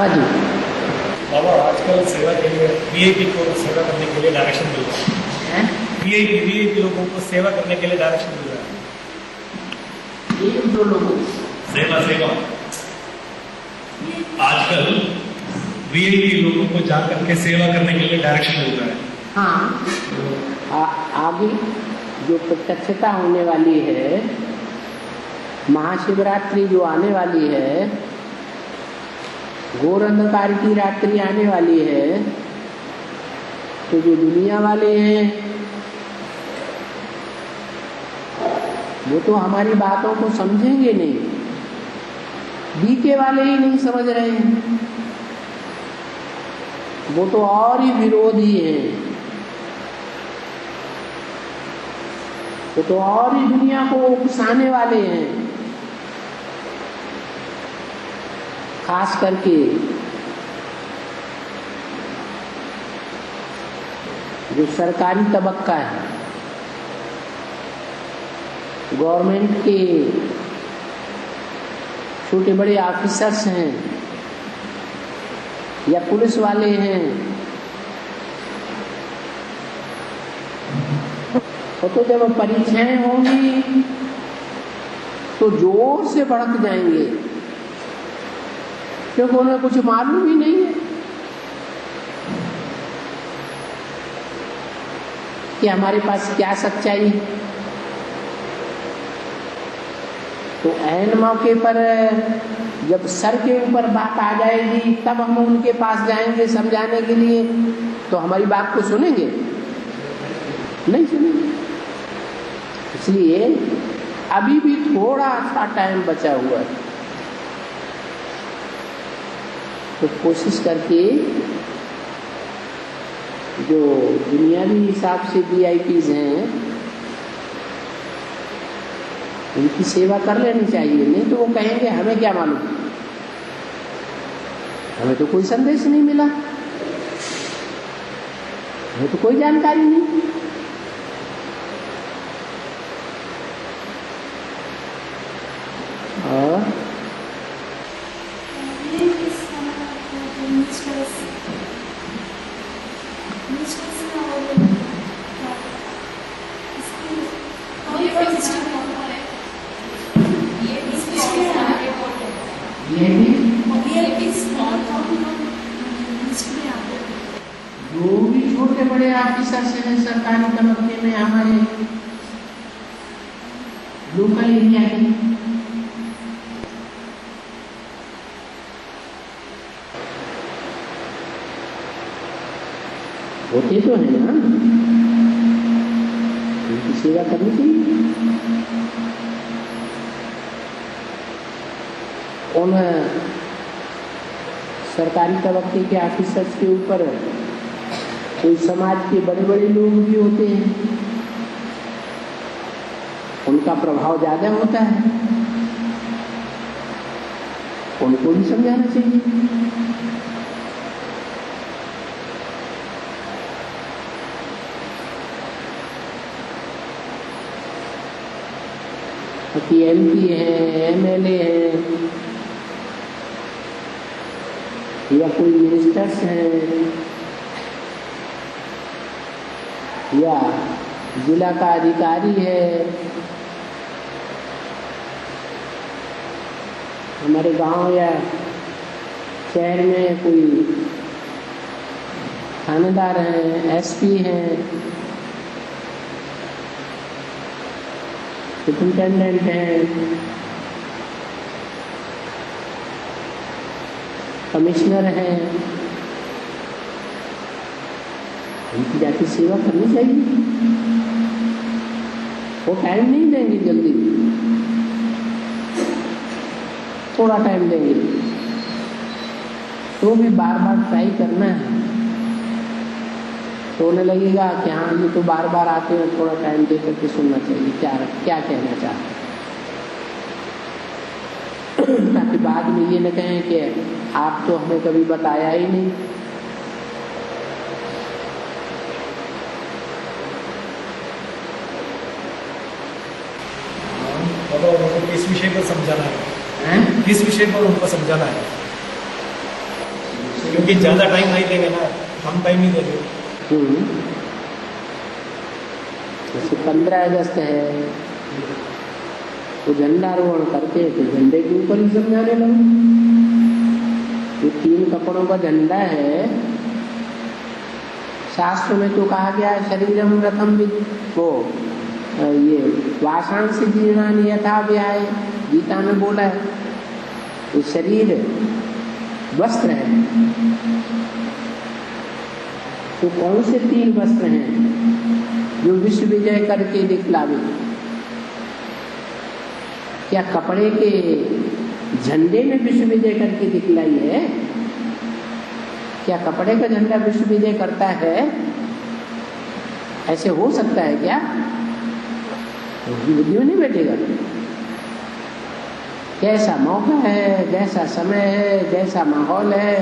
हाँ जी। बाबा आजकल सेवा के लिए वीआईपी को सेवा करने के लिए डायरेक्शन मिल रहा है। वीआईपी लोगों को सेवा करने के लिए डायरेक्शन मिल रहा है। एक दो लोगों सेवा सेवा आजकल वीआईपी लोगों को जाकर के सेवा करने के लिए डायरेक्शन मिल रहा है। हाँ, आगे जो प्रत्यक्षता होने वाली है, महाशिवरात्रि जो आने वाली है, घोर अंधकार की रात्रि आने वाली है, तो जो दुनिया वाले हैं वो तो हमारी बातों को समझेंगे नहीं, बीके वाले ही नहीं समझ रहे हैं, वो तो और ही विरोधी हैं, वो तो और ही दुनिया को उकसाने वाले हैं। खास करके जो सरकारी तबक्का है, गवर्नमेंट के छोटे बड़े ऑफिसर्स हैं या पुलिस वाले हैं, तो जब परीक्षाएं होंगी तो जोर से भड़क जाएंगे, क्योंकि उन्हें कुछ मालूम ही नहीं है कि हमारे पास क्या सच्चाई है। तो ऐन मौके पर जब सर के ऊपर बात आ जाएगी तब हम उनके पास जाएंगे समझाने के लिए, तो हमारी बात को सुनेंगे नहीं सुनेंगे। इसलिए अभी भी थोड़ा सा टाइम बचा हुआ है, तो कोशिश करके जो दुनियावी हिसाब से वीआईपीज हैं उनकी सेवा कर लेनी चाहिए, नहीं तो वो कहेंगे हमें क्या मालूम, हमें तो कोई संदेश नहीं मिला, हमें तो कोई जानकारी नहीं। और जो भी छोटे बड़े ऑफिसर हैं सरकारी तबके में हमारे लोकल एरिया के, होते तो है ना, उनकी सेवा करनी चाहिए। उन सरकारी तबके के ऑफिसर्स के ऊपर कोई समाज के बड़े बड़े लोग भी होते हैं, उनका प्रभाव ज्यादा होता है, उनको भी समझाना चाहिए। कि एमपी है, एमएलए है या कोई मिनिस्टर्स हैं या जिला का अधिकारी है, हमारे गांव या शहर में कोई थानेदार हैं, एसपी हैं, सुपरिटेंडेंट हैं, कमिश्नर हैं, उनकी जाके सेवा करनी चाहिए। वो टाइम नहीं देंगे जल्दी, थोड़ा टाइम देंगे, तो भी बार बार ट्राई करना है, तो उन्हें लगेगा कि हाँ ये तो बार बार आते हैं, थोड़ा टाइम दे करके सुनना चाहिए क्या क्या कहना चाहते, ताकि बाद में ये न कहें कि आप तो हमें कभी बताया ही नहीं। उनको किस विषय पर समझाना है? किस विषय पर उनको समझाना है? क्योंकि ज्यादा टाइम नहीं देंगे ना, कम टाइम ही देंगे। जैसे 15 अगस्त है तो झंडारोहण करके तो झंडे के ऊपर ही समझाने लगे। ये 3 कपड़ों का झंडा है। शास्त्र में तो कहा गया शरीरम रथम को ये वासांसी जीर्णानि यथा व्याय, गीता में बोला है। ये शरीर वस्त्र है। तो कौन से 3 वस्त्र हैं जो विश्व विजय करके दिखलावे? क्या कपड़े के झंडे में विश्व विजय करके दिखलाई है? क्या कपड़े का झंडा विश्व विजय करता है? ऐसे हो सकता है क्या? बुद्धि में नहीं बैठेगा। कैसा मौका है, जैसा समय है, जैसा माहौल है,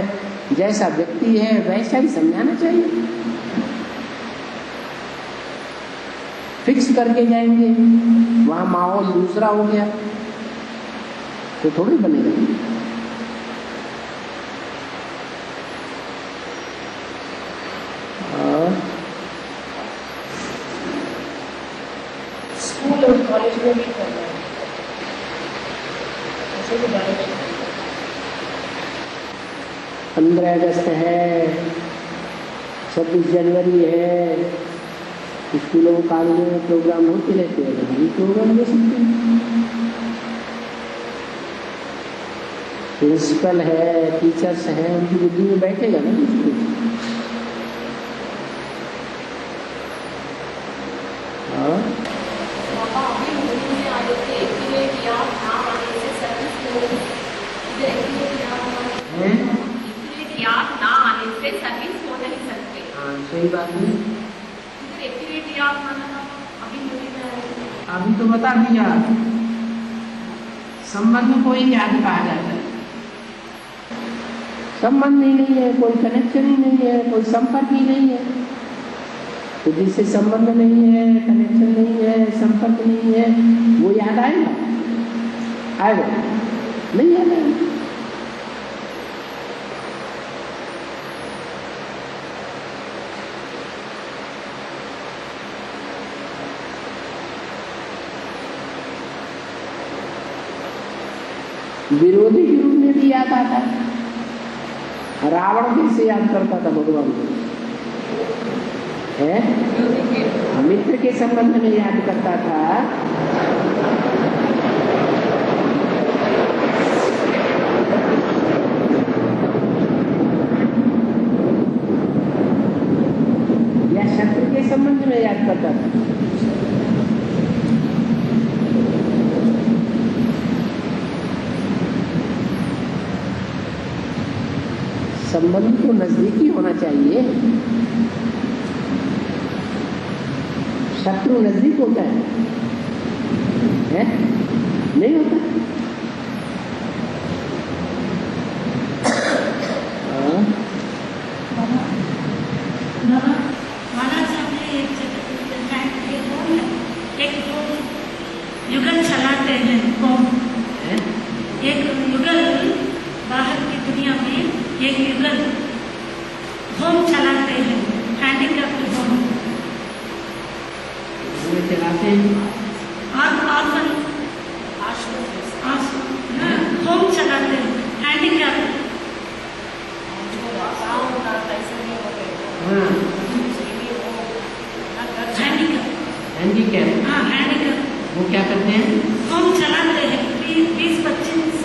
जैसा व्यक्ति है, वैसा ही समझाना चाहिए। फिक्स करके जाएंगे, वहां माहौल दूसरा हो गया तो थोड़ी बनेगा। स्कूल और कॉलेज में भी करना है, ऐसे भी डायरेक्शन। 15 अगस्त है, 26 जनवरी है, स्कूलों कॉलेजों में प्रोग्राम होते रहते हैं, हम प्रोग्राम दे सकते हैं। प्रिंसिपल है, टीचर्स हैं, उनकी बुद्धि में बैठेगा ना कुछ। सही बात है। अभी तो बता दिया, संबंध को ही याद कहा जाता है। संबंध ही नहीं है, कोई कनेक्शन ही नहीं है, कोई संपर्क ही नहीं है। तो जिससे संबंध नहीं है, कनेक्शन नहीं है, संपर्क नहीं है, वो याद आएगा? आएगा नहीं? याद आएगा। विरोधी के रूप में भी याद आता है। रावण कैसे याद करता था भगवान को? है मित्र के संबंध में याद करता था। या शत्रु के संबंध में याद करता था? संबंध तो नजदीकी होना चाहिए। शत्रु नजदीक होता है? नहीं होता। युगल चलाते हैं कौन? एक युगल बाहर की दुनिया में एक युगल होम चलाते हैं, हैंडीक्राफ्ट होम चलाते हैं। होम चलाते हैं, हैंडीक्राफ्ट। हैंडीकैप। हाँ, हैंडीकैप। वो क्या करते हैं? होम चलाते हैं 20-25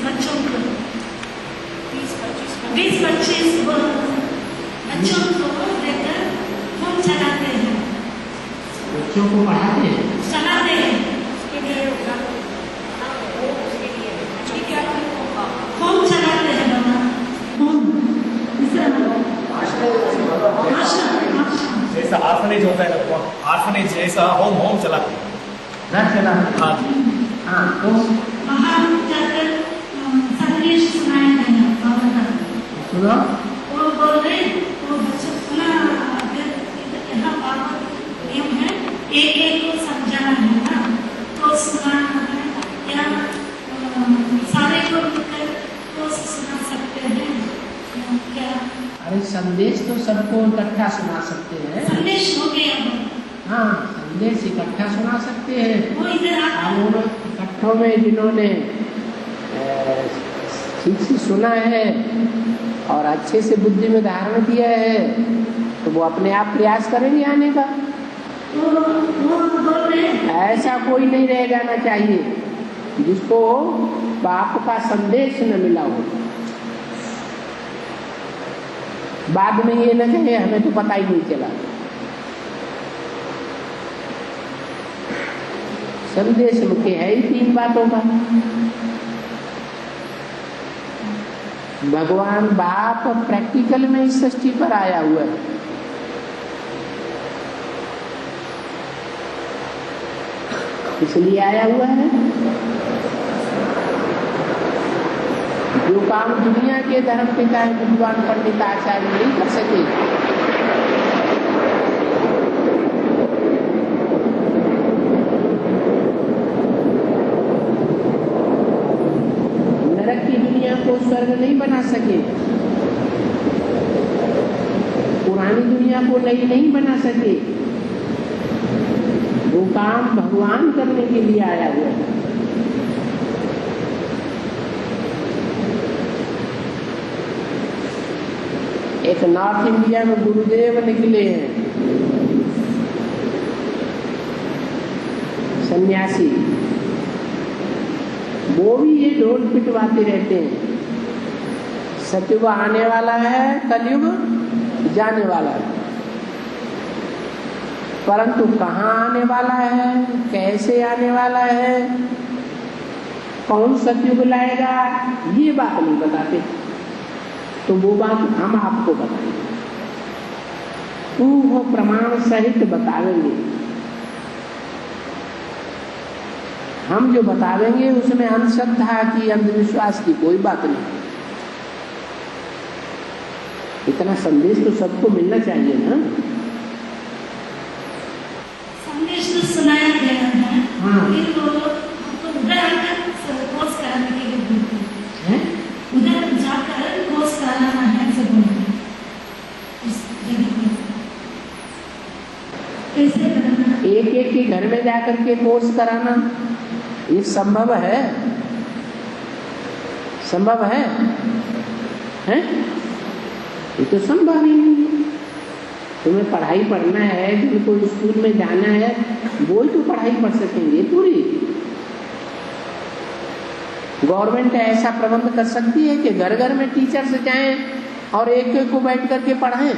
बच्चों को, 20-25 बच्चों को लेकर होम चलाते हैं। बच्चों को पढ़ाते हैं? चलाते हैं। होम चलाते हैं बाबा। जैसा आर्फनेज होता है ना, आर्फनेज जैसा होम चलाते हैं। हाँ जी। हाँ, तो वहाँ जाकर संदेश सुनाया गया बाबा का। सुनो। वो बोल रहे, वो बच्चों सुना, यहाँ बाबा नियम है, एक को समझाना है ना, तो सुनाना है, या सारे को मिलकर तो सुना सकते हैं। अरे संदेश तो सबको इकट्ठा सुना सकते हैं। संदेश हो गया वो। हाँ, संदेश इकट्ठा सुना सकते हैं। वो इधर आता अब उन इकट्ठों में जिन्होंने ठीक से सुना है और अच्छे से बुद्धि में धारण किया है, तो वो अपने आप प्रयास करेंगे आने का। वो बोल रहे हैं ऐसा कोई नहीं रह जाना चाहिए जिसको बाप का संदेश न मिला हो। बाद में ये न कहे हमें तो पता ही नहीं चला। संदेश मुख्य है ही 3 बातों का। भगवान बाप प्रैक्टिकल में इस सृष्टि पर आया हुआ है। इसलिए आया हुआ है जो काम दुनिया के धर्म पिता विद्वान पंडित आचार्य नहीं कर सके, नरक की दुनिया को स्वर्ग नहीं बना सके, पुरानी दुनिया को नई नहीं बना सके, वो काम भगवान करने के लिए आया हुआ है। एक नॉर्थ इंडिया में गुरुदेव निकले हैं, सन्यासी, वो भी ये ढोल पिटवाते रहते हैं, सतयुग आने वाला है, कलयुग जाने वाला है, परंतु कहाँ आने वाला है, कैसे आने वाला है, कौन सतयुग लाएगा, ये बात नहीं बताते। तो वो बात हम आपको बताएंगे, वो प्रमाण सहित बतावेंगे। हम जो बतावेंगे उसमें अंधश्रद्धा की, अंधविश्वास की कोई बात नहीं। इतना संदेश तो सबको मिलना चाहिए ना। संदेश तो सुनाया गया है। हाँ। फिर तो उधर आकर कोर्स कराने के लिए बोलते हैं। उधर जाकर कोर्स कराना है सब बोलते हैं। उस जगह पर कैसे कराना? एक के घर में जाकर के कोर्स कराना ये संभव है? संभव है? हैं? ये तो संभव ही नहीं है। तुम्हें पढ़ाई पढ़ना है, जिनको स्कूल में जाना है, वो ही तो पढ़ाई पढ़ सकेंगे पूरी। गवर्नमेंट ऐसा प्रबंध कर सकती है कि घर घर में टीचर्स जाएं और एक को बैठ करके पढ़ाएं।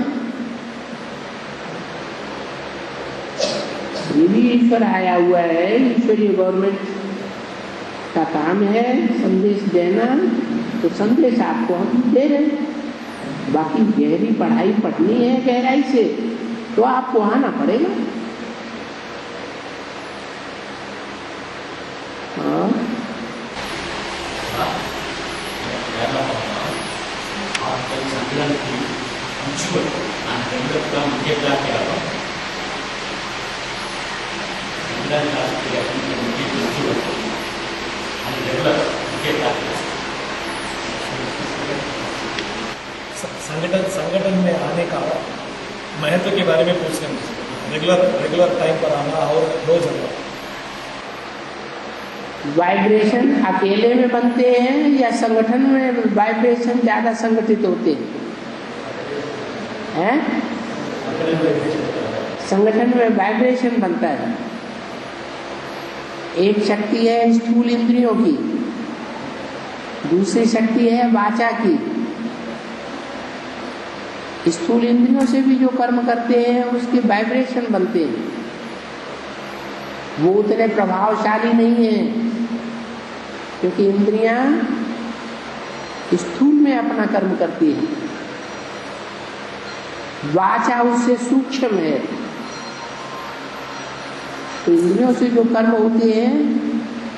ये भी ईश्वर आया हुआ है, ईश्वरीय गवर्नमेंट का काम है संदेश देना, तो संदेश आपको हम दे रहे हैं। बाकी गहरी पढ़ाई पढ़नी है गहराई से, तो आपको आना पड़ेगा। हाँ, संगठन में आने का महत्व के बारे में पूछते हैं। रेगुलर टाइम पर आना और रोज आना। वाइब्रेशन अकेले में बनते हैं या संगठन में वाइब्रेशन ज्यादा संगठित होते हैं? संगठन में वाइब्रेशन बनता है। एक शक्ति है स्थूल इंद्रियों की, दूसरी शक्ति है वाचा की। स्थूल इंद्रियों से भी जो कर्म करते हैं उसके वाइब्रेशन बनते हैं, वो उतने प्रभावशाली नहीं है, क्योंकि इंद्रियां स्थूल में अपना कर्म करती है। वाचा उससे सूक्ष्म है, तो इंद्रियों से जो कर्म होते हैं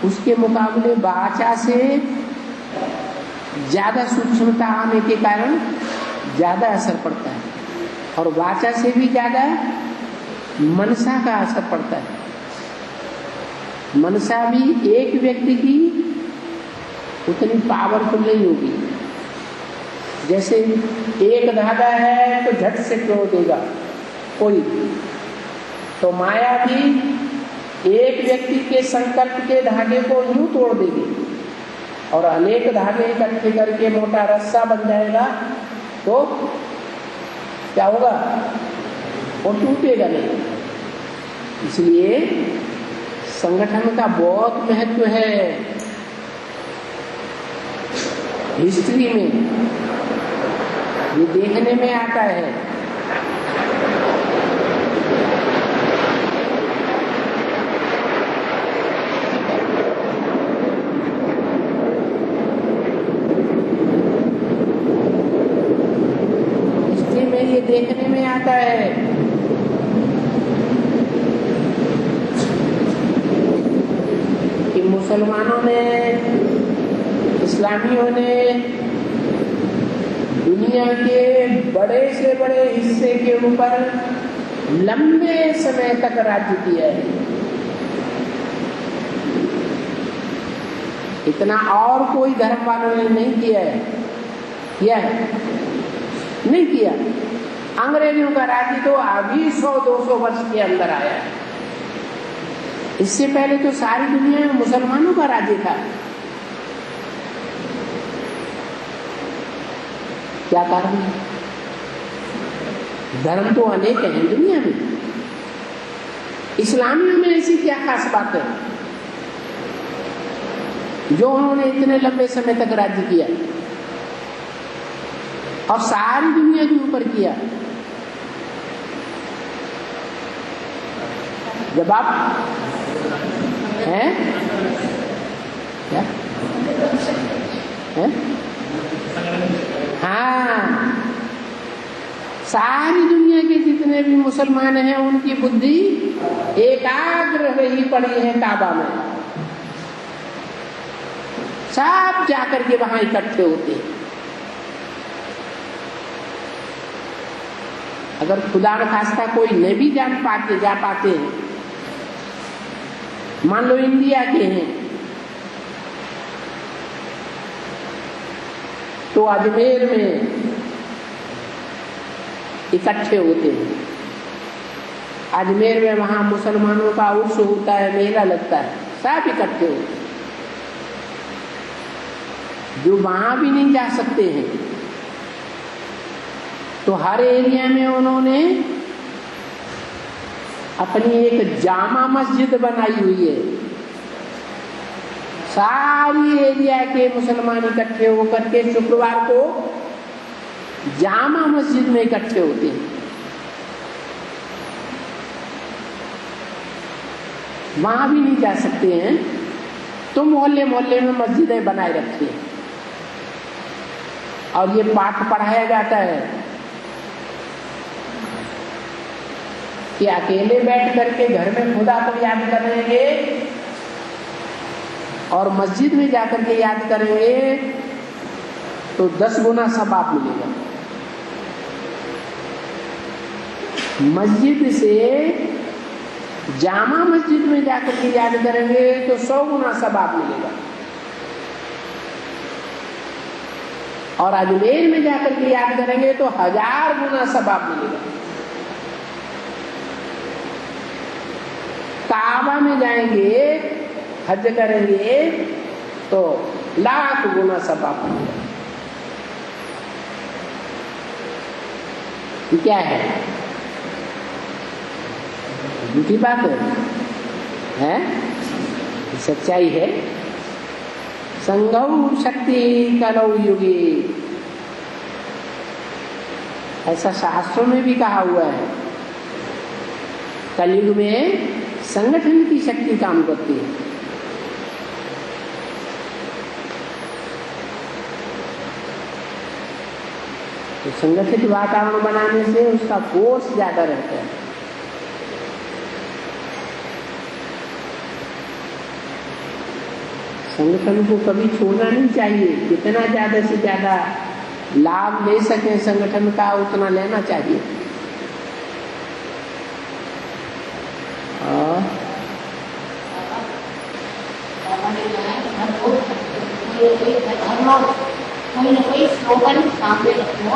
उसके मुकाबले वाचा से ज्यादा सूक्ष्मता आने के कारण ज्यादा असर पड़ता है, और वाचा से भी ज्यादा मनसा का असर पड़ता है। मनसा भी एक व्यक्ति की उतनी पावरफुल नहीं होगी जैसे एक धागा है तो झट से तोड़ देगा कोई, तो माया भी एक व्यक्ति के संकल्प के धागे को यूं तोड़ देगी और अनेक धागे इकट्ठे करके मोटा रस्सा बन जाएगा तो क्या होगा, वो टूटेगा नहीं। इसलिए संगठन का बहुत महत्व है हिस्ट्री में, ये देखने में आता है। हिस्ट्री में ये देखने में आता है कि मुसलमानों ने, इस्लामियों ने दुनिया के बड़े से बड़े हिस्से के ऊपर लंबे समय तक राज्य किया है। इतना और कोई धर्म वालों ने नहीं किया है। किया है? नहीं किया। अंग्रेजों का राज्य तो अभी 100-200 वर्ष के अंदर आया है। इससे पहले तो सारी दुनिया में मुसलमानों का राज्य था। क्या कारण है? धर्म तो अनेक हैं दुनिया में, इस्लामियों में ऐसी क्या खास बात है जो उन्होंने इतने लंबे समय तक राज्य किया और सारी दुनिया के ऊपर किया? जवाब है क्या है? हाँ, सारी दुनिया के जितने भी मुसलमान हैं उनकी बुद्धि एकाग्र रही पड़ी है काबा में। सब जाकर के वहां इकट्ठे होते हैं। अगर खुदा न खास्ता कोई नहीं भी जा पाते हैं, मान लो इंडिया के हैं, तो अजमेर में इकट्ठे होते हैं। अजमेर में वहां मुसलमानों का उर्स होता है, मेला लगता है, सब इकट्ठे होते हैं। जो वहां भी नहीं जा सकते हैं तो हर एरिया में उन्होंने अपनी एक जामा मस्जिद बनाई हुई है। सारी एरिया के मुसलमान इकट्ठे होकर के शुक्रवार को जामा मस्जिद में इकट्ठे होते हैं। वहां भी नहीं जा सकते हैं तो मोहल्ले मोहल्ले में मस्जिदें बनाए रखी हैं और ये पाठ पढ़ाया जाता है कि अकेले बैठ करके घर में खुदा को याद करेंगे और मस्जिद में जाकर के याद करेंगे तो 10 गुना सवाब मिलेगा। मस्जिद से जामा मस्जिद में जाकर के याद करेंगे तो 100 गुना सवाब मिलेगा और अजमेर में जाकर के याद करेंगे तो 1000 गुना सवाब मिलेगा। काबा में जाएंगे, हज करेंगे तो 1,00,000 गुना सवाब मिलेगा। क्या है? झूठी बात है? सच्चाई है। संगौ शक्ति कलौ युगे, ऐसा शास्त्रों में भी कहा हुआ है। कलयुग में संगठन की शक्ति काम करती है। तो संगठित वातावरण बनाने से उसका फोर्स ज्यादा रहता है। संगठन को कभी छोड़ना नहीं चाहिए। जितना ज्यादा से ज्यादा लाभ ले सके संगठन का उतना लेना चाहिए। कोई न कोई कोई स्लोगन सामने रखो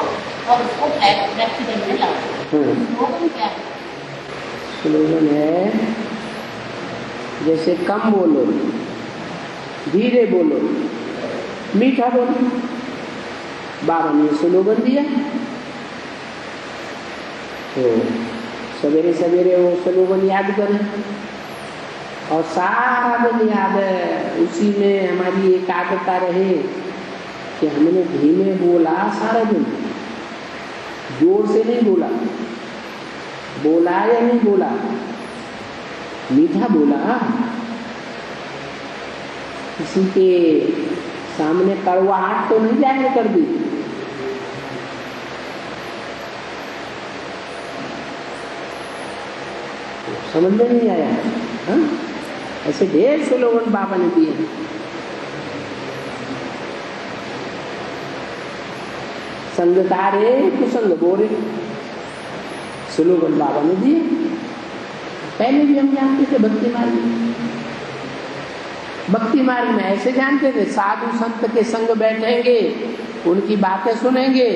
और उसको प्रैक्टिकल में लाओ। स्लोगन क्या है? स्लोगन है जैसे कम बोलो, धीरे बोलो, मीठा बोलो। बाबा ने स्लोगन दिया तो सवेरे सवेरे वो स्लोगन याद करें और सारा दिन याद है, उसी में हमारी एकाग्रता रहे कि हमने धीमे बोला सारा दिन, जोर से नहीं बोला, बोला या नहीं बोला, मीठा बोला। किसी के सामने कड़वाहट तो नहीं जाहिर कर दी। समझ में नहीं आया? हाँ, ऐसे ढेर से लोगों बाबा ने दिए हैं। संग तारे कुसंग बोरे, स्लोगन बाबा ने दिए। पहले भी हम जानते थे भक्ति मार्ग में। भक्ति मार्ग में ऐसे जानते थे साधु संत के संग बैठेंगे, उनकी बातें सुनेंगे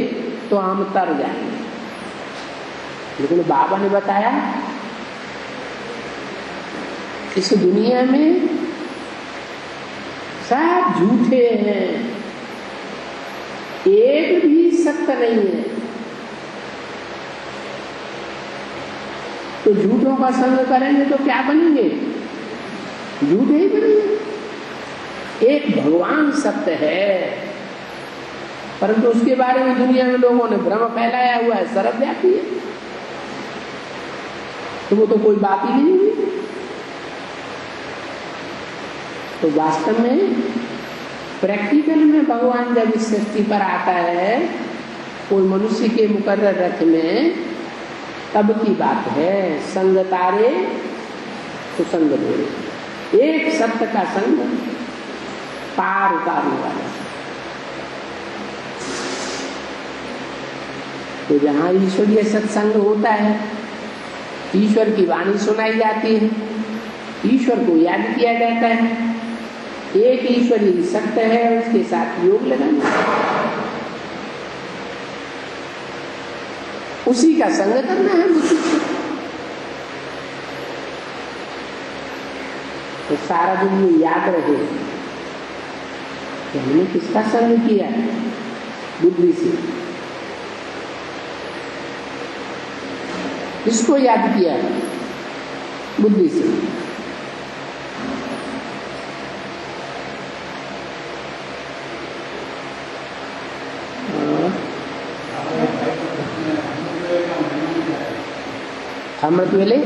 तो हम तर जाएंगे। लेकिन बाबा ने बताया इस दुनिया में सब झूठे हैं, एक भी सत्य नहीं है। तो झूठों का संग करेंगे तो क्या बनेंगे? झूठे ही बनेंगे। एक भगवान सत्य है, परंतु उसके बारे में दुनिया में लोगों ने भ्रम फैलाया हुआ है, सर्वव्यापी है, तो वो तो कोई बात ही नहीं हुई। तो वास्तव में प्रैक्टिकल में भगवान जब इस सृष्टि पर आता है कोई मनुष्य के मुकर्रर रथ में, तब की बात है। संग तारे कुसंग बोले, एक सत्य का संग पार उतारने वाला। तो जहाँ ईश्वरीय सत्संग होता है, ईश्वर की वाणी सुनाई जाती है, ईश्वर को याद किया जाता है, एक ईश्वरी सत्य है, उसके साथ योग लगाना, उसी का संग करना है मुझे। तो सारा दिन ये याद रहे कि हमने किसका संग किया, बुद्धि से किसको याद किया, बुद्धि से। अमृत वेले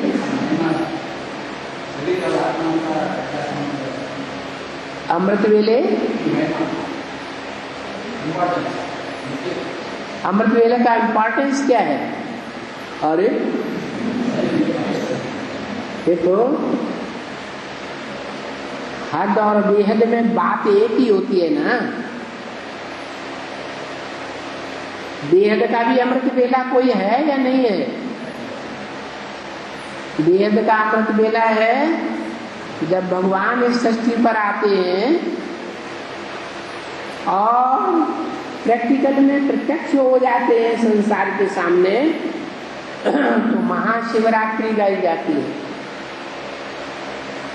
अमृत वेले अमृत वेले का इम्पोर्टेंस क्या है? अरे देखो, हद और बेहद में बात एक ही होती है ना। बेहद का भी अमृत वेला कोई है या नहीं है? बेहद का अमृत वेला है जब भगवान इस सृष्टि पर आते हैं और प्रैक्टिकल में प्रत्यक्ष हो जाते हैं संसार के सामने, तो महाशिवरात्रि गाई जाती है।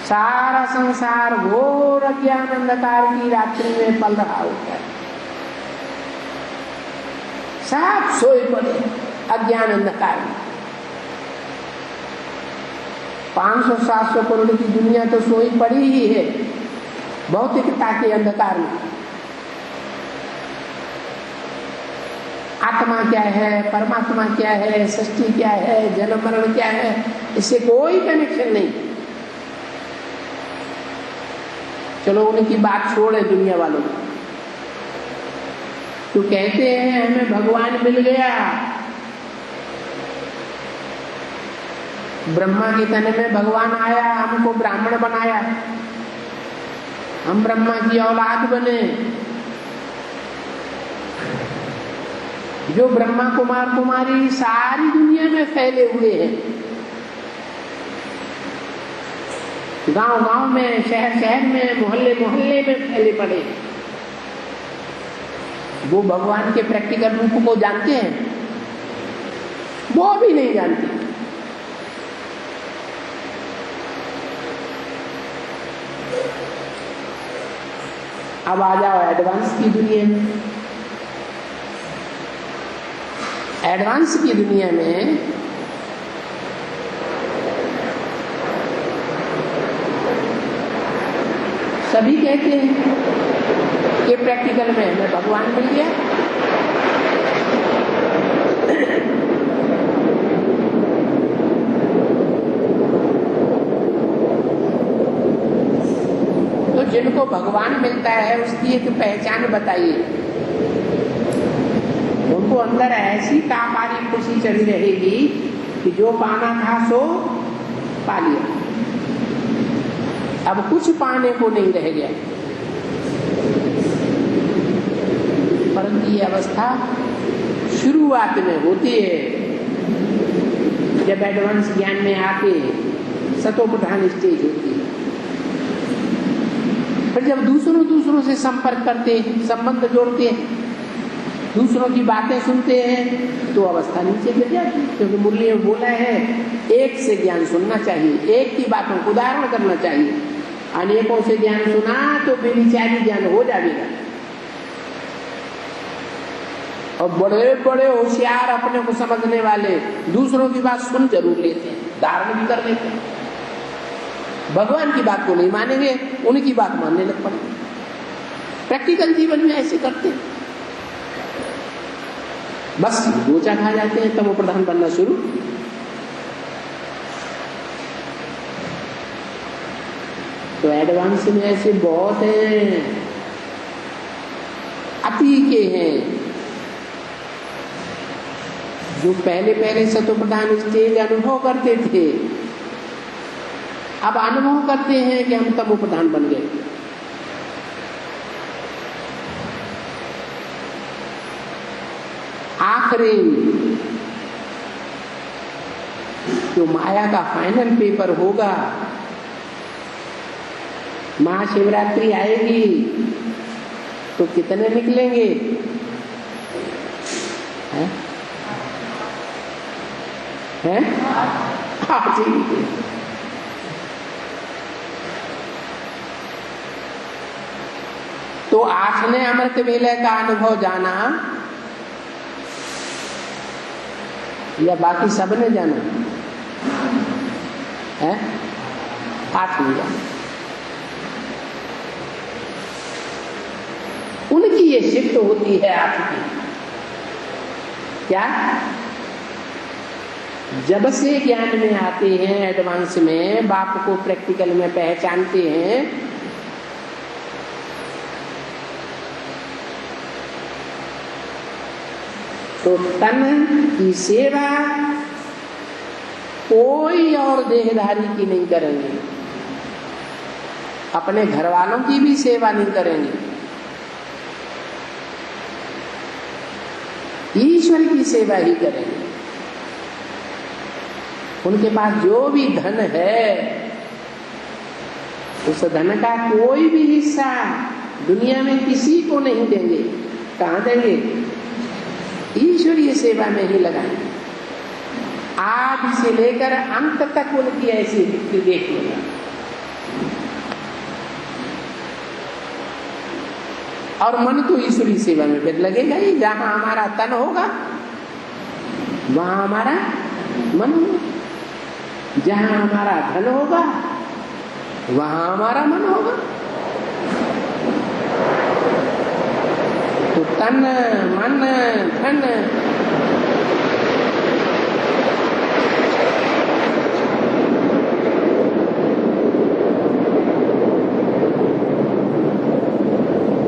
सारा संसार घोर अज्ञान अंधकार की रात्रि में पल रहा होता है, सब सोए पड़े अज्ञान अंधकार में। 500-700 करोड़ की दुनिया तो सोई पड़ी ही है भौतिकता के अंधकार में। आत्मा क्या है, परमात्मा क्या है, सृष्टि क्या है, जन्म मरण क्या है, इससे कोई कनेक्शन नहीं। चलो उनकी बात छोड़े दुनिया वालों को, तो कहते हैं हमें भगवान मिल गया। ब्रह्मा के तन में भगवान आया, हमको ब्राह्मण बनाया, हम ब्रह्मा की औलाद बने। जो ब्रह्मा कुमार कुमारी सारी दुनिया में फैले हुए हैं, गांव गांव में, शहर शहर में, मोहल्ले मोहल्ले में फैले पड़े, वो भगवान के प्रैक्टिकल रूप को जानते हैं? वो भी नहीं जानते। अब आ जाओ एडवांस की दुनिया में। एडवांस की दुनिया में सभी कहते हैं कि प्रैक्टिकल में हमें भगवान मिल गया। तो जिनको भगवान मिलता है उसकी एक पहचान बताइए। उनको अंदर ऐसी तापारी खुशी चढ़ी रहेगी कि जो पाना था सो पा लिया, अब कुछ पाने को नहीं रह गया। परंतु ये अवस्था शुरुआत में होती है, जब एडवांस ज्ञान में आके सतोप्रधान स्टेज होती है। फिर जब दूसरों से संपर्क करते, संबंध जोड़ते, दूसरों की बातें सुनते हैं तो अवस्था नीचे गिर जाती है। क्योंकि मुरली में बोला है एक से ज्ञान सुनना चाहिए, एक की बातों को उदाहरण करना चाहिए। अनेकों से ज्ञान सुना तो बेविचारी ज्ञान हो जाएगा। और बड़े बड़े होशियार अपने को समझने वाले दूसरों की बात सुन जरूर लेते हैं, धारण भी कर लेते हैं, भगवान की बात को नहीं मानेंगे, उनकी बात मानने लग पड़ेंगे। प्रैक्टिकल जीवन में ऐसे करते हैं, बस गोचा खा जाते हैं, तब वो प्रधान बनना शुरू। तो एडवांस में ऐसे बहुत हैं, अति के हैं, जो पहले सतोप्रधान स्टेज अनुभव करते थे, अब अनुभव करते हैं कि हम तमो प्रधान बन गए। आखिरी जो माया का फाइनल पेपर होगा, महाशिवरात्रि आएगी तो कितने निकलेंगे? हैं? हाँ ठीक है। तो आठने अमृत वेले का अनुभव जाना या बाकी सबने जाना है? आठ नहीं जाना। उनकी ये शिफ्ट होती है आठ की। क्या? जब से ज्ञान में आते हैं, एडवांस में बाप को प्रैक्टिकल में पहचानते हैं, तो तन की सेवा कोई और देहधारी की नहीं करेंगे, अपने घर वालों की भी सेवा नहीं करेंगे, ईश्वर की सेवा ही करेंगे। उनके पास जो भी धन है, उस धन का कोई भी हिस्सा दुनिया में किसी को नहीं देंगे। कहाँ देंगे? ईश्वरीय सेवा में ही लगाएंगे। आदि से लेकर अंत तक उनकी ऐसी वृत्ति देखिएगा। और मन तो ईश्वरीय सेवा में फिर लगेगा ही। जहां हमारा तन होगा वहां हमारा मन होगा, जहां हमारा धन होगा वहां हमारा मन होगा। तो तन मन धन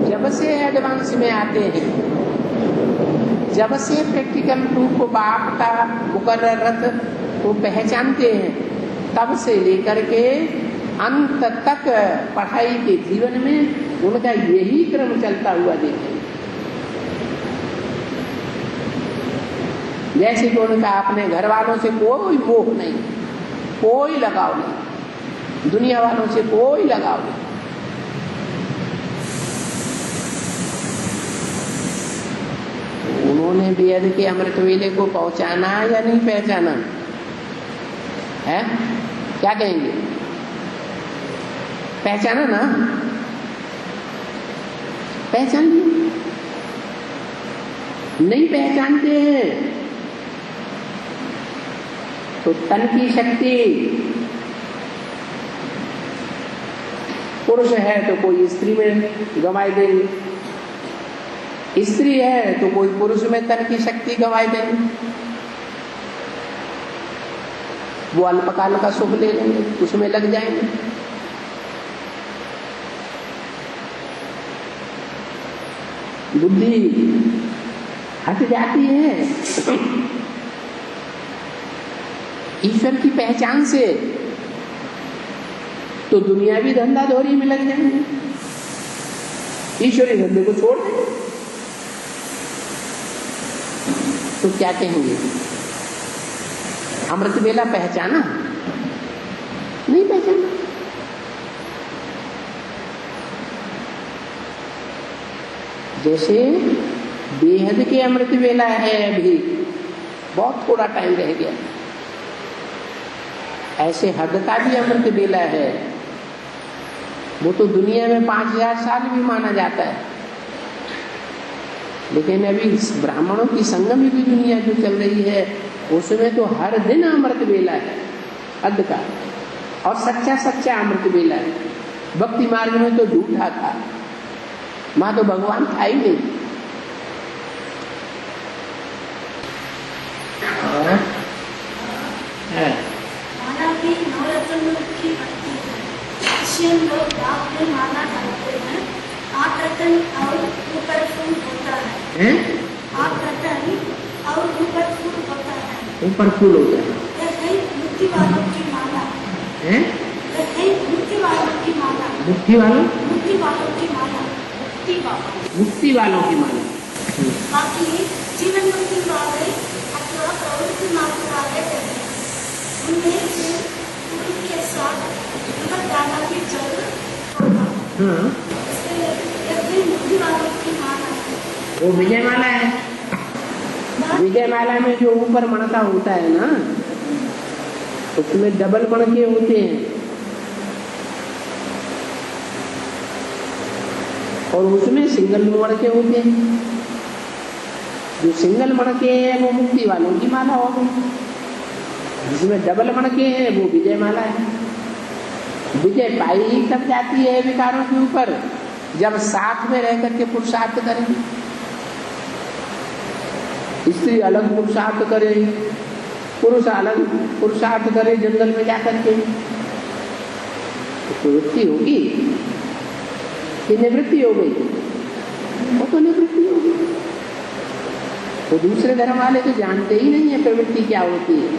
जब से एडवांस में आते हैं, जब से प्रैक्टिकल रूप बाप का मुकर्रर रथ को पहचानते हैं, तब से लेकर के अंत तक पढ़ाई के जीवन में उनका यही क्रम चलता हुआ देखें। जैसे कि उनका अपने घर वालों से कोई मोह नहीं, कोई लगाव नहीं, दुनिया वालों से कोई लगाव नहीं। उन्होंने बेहद के अमृत वेले को पहुंचाना या नहीं पहचाना है? क्या कहेंगे? पहचाना ना? पहचान लिए? नहीं पहचानते हैं तो तन की शक्ति, पुरुष है तो कोई स्त्री में गंवाई देंगे, स्त्री है तो कोई पुरुष में तन की शक्ति गंवाई देंगे, वो अल्पकाल का सुख ले लेंगे, उसमें लग जाएंगे। बुद्धि हट जाती है ईश्वर की पहचान से, तो दुनियावी धंधा धोरी में लग जाएंगे, ईश्वरी धंधे को छोड़ देंगे। तो क्या कहेंगे? अमृत वेला पहचाना? नहीं पहचाना। जैसे बेहद के अमृत वेला है, अभी बहुत थोड़ा टाइम रह गया, ऐसे हद का भी अमृत वेला है। वो तो दुनिया में 5000 साल भी माना जाता है, लेकिन अभी ब्राह्मणों की संगम की दुनिया जो चल रही है उसमें तो हर दिन अमृत वेला है हद का, और सच्चा सच्चा अमृत वेला है। भक्ति मार्ग में तो झूठा था, वहां तो भगवान था ही नहीं। लोग दांत में माला डालते हैं, आठ रतन और ऊपर फूल होता है। आठ रतन और ऊपर फूल होता है। ऊपर फूल होता है। यह है मुक्ति वालों की माला। यह है मुक्ति वालों की माला। मुक्ति वालों? मुक्ति वालों की माला। मुक्ति वालों की माला। बाकी जीवन मुक्ति वाले अथवा प्रवृत्ति मार्ग वाले हैं, उनमें से उनके साथ डाला की जरूरत होगा। मुक्ति वालों की माला वो विजय माला है। विजय माला में जो ऊपर मणका होता है ना, उसमें डबल मणके होते हैं, और उसमें सिंगल मणके होते हैं। जो सिंगल मणके हैं वो मुक्ति वालों की माला हो गई, जिसमें डबल मणके हैं वो विजय माला है। विजय पाई ही तब जाती है विकारों के ऊपर जब साथ में रह करके पुरुषार्थ करें। स्त्री अलग पुरुषार्थ करे, पुरुष अलग पुरुषार्थ करे जंगल में जाकर के, तो प्रवृत्ति होगी कि निवृत्ति हो गई? वो तो निवृत्ति होगी। तो दूसरे धर्म वाले तो जानते ही नहीं है प्रवृत्ति क्या होती है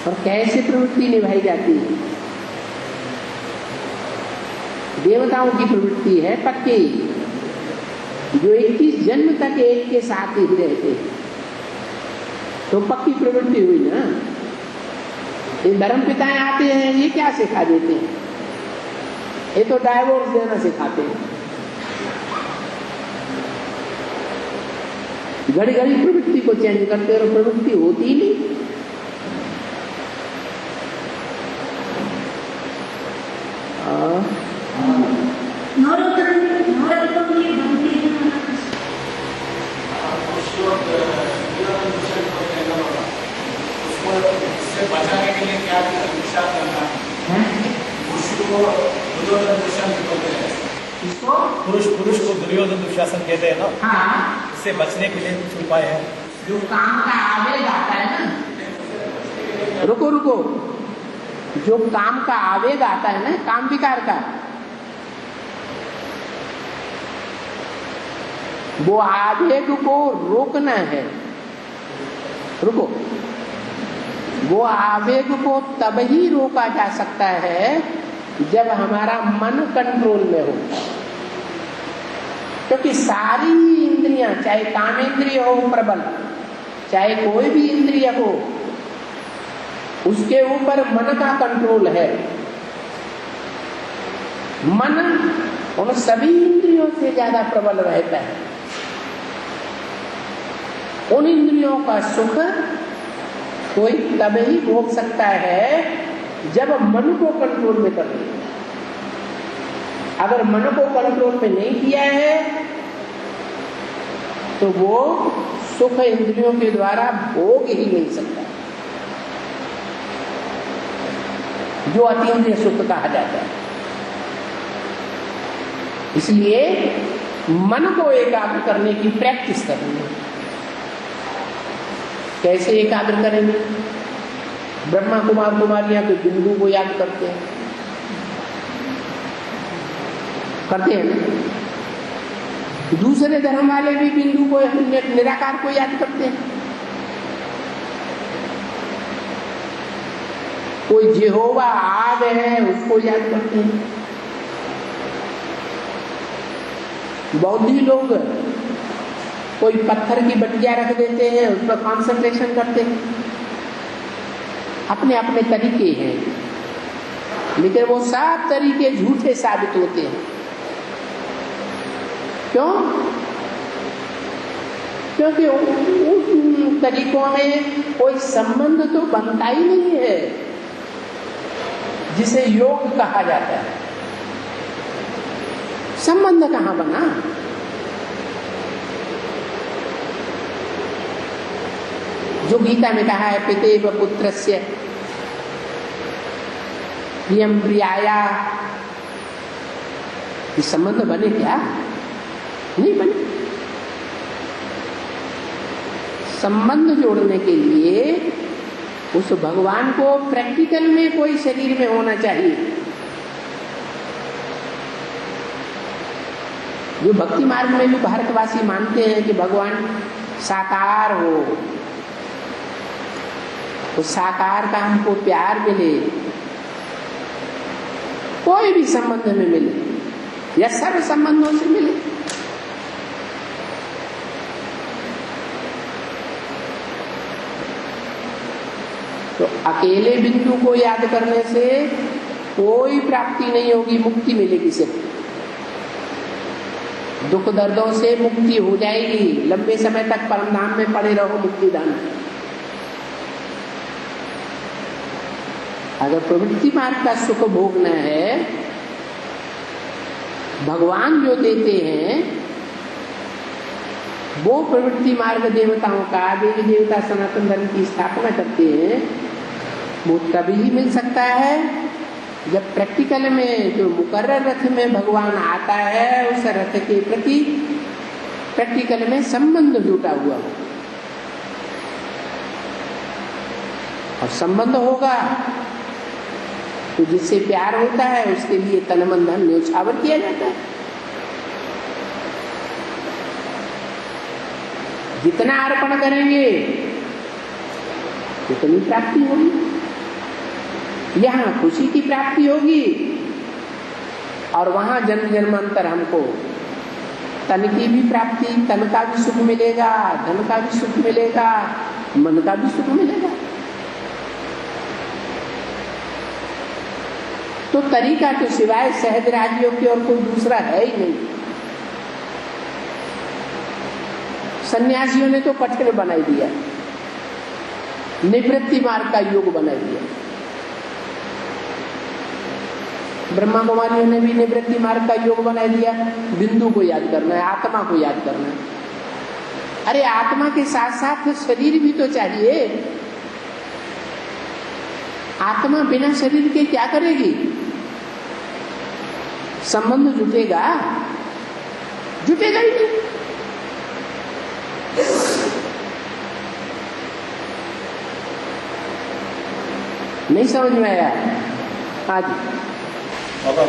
और कैसे प्रवृत्ति निभाई जाती है। देवताओं की प्रवृत्ति है पक्की, जो 21 जन्म तक एक के साथ ही रहते, तो पक्की प्रवृत्ति हुई ना। ये धर्म पिताएं आते हैं, ये क्या सिखा देते हैं? ये तो डाइवोर्स देना सिखाते हैं। घड़ी घड़ी प्रवृत्ति को चेंज करते और प्रवृत्ति होती ही नहीं। बचाने के लिए क्या दीक्षा करना है? पुरुष को दुर्योधन दुशासन कहते हैं ना। हाँ। इससे बचने के लिए कुछ उपाय है? जो काम का आवेग आता है ना, रुको, जो काम का आवेग आता है ना, काम विकार का, वो आवेग को रोकना है। रुको, वो आवेग को तब ही रोका जा सकता है जब हमारा मन कंट्रोल में हो, क्योंकि सारी इंद्रियां, चाहे कामेंद्रिय हो प्रबल, चाहे कोई भी इंद्रिय हो, उसके ऊपर मन का कंट्रोल है। मन उन सभी इंद्रियों से ज्यादा प्रबल रहता है। उन इंद्रियों का सुख कोई तब ही भोग सकता है जब मन को कंट्रोल में कर ले। अगर मन को कंट्रोल में नहीं किया है तो वो सुख इंद्रियों के द्वारा भोग ही नहीं सकता, जो अतीन्द्रिय सुख कहा जाता है। इसलिए मन को एकाग्र करने की प्रैक्टिस करनी है। कैसे एकाग्र करेंगे? ब्रह्मा कुमार कुमारियां तो बिंदु को याद करते हैं ना। दूसरे धर्म वाले भी बिंदु को, निराकार को याद करते हैं। कोई जेहोवा आग है उसको याद करते हैं। बौद्धि लोग कोई पत्थर की बटिया रख देते हैं, उस पर कॉन्सेंट्रेशन करते हैं। अपने अपने तरीके हैं, लेकिन वो सब तरीके झूठे साबित होते हैं। क्यों? क्योंकि उन तरीकों में कोई संबंध तो बनता ही नहीं है जिसे योग कहा जाता है। संबंध कहाँ बना? जो गीता में कहा है पितेव पुत्रस्य प्रियम प्रियाया, ये संबंध बने क्या? नहीं बने। संबंध जोड़ने के लिए उस भगवान को प्रैक्टिकल में कोई शरीर में होना चाहिए। जो भक्ति मार्ग में भी भारतवासी मानते हैं कि भगवान साकार हो, तो साकार का हमको प्यार मिले, कोई भी संबंध में मिले या सर्व संबंधों से मिले, तो अकेले बिंदु को याद करने से कोई प्राप्ति नहीं होगी, मुक्ति मिलेगी सिर्फ। दुख दर्दों से मुक्ति हो जाएगी, लंबे समय तक परमधाम में पड़े रहो मुक्तिदान। अगर प्रवृत्ति मार्ग का सुख भोगना है, भगवान जो देते हैं वो प्रवृत्ति मार्ग देवताओं का, देवी देवता सनातन धर्म की स्थापना करते हैं, वो तभी ही मिल सकता है जब प्रैक्टिकल में जो मुकर्रर रथ में भगवान आता है उस रथ के प्रति प्रैक्टिकल में संबंध जुटा हुआ हो। और संबंध होगा तो जिससे प्यार होता है उसके लिए तन मन धन न्योछावर किया जाता है। जितना अर्पण करेंगे उतनी प्राप्ति होगी। यहाँ खुशी की प्राप्ति होगी और वहां जन्म जन्मांतर हमको तन की भी प्राप्ति, तन का भी सुख मिलेगा, धन का भी सुख मिलेगा, मन का भी सुख मिलेगा। तो तरीका तो सिवाय सहज राजयोग की और कोई दूसरा है ही नहीं। सन्यासियों ने तो कठिन बनाई दिया, निवृत्ति मार्ग का योग बनाई दिया। ब्रह्मा कुमारियों ने भी निवृत्ति मार्ग का योग बना दिया। बिंदु को याद करना है, आत्मा को याद करना है। अरे आत्मा के साथ साथ शरीर भी तो चाहिए। आत्मा बिना शरीर के क्या करेगी? संबंध जुटेगा? जुटेगा ही नहीं। नहीं समझ में आया? आज बाबा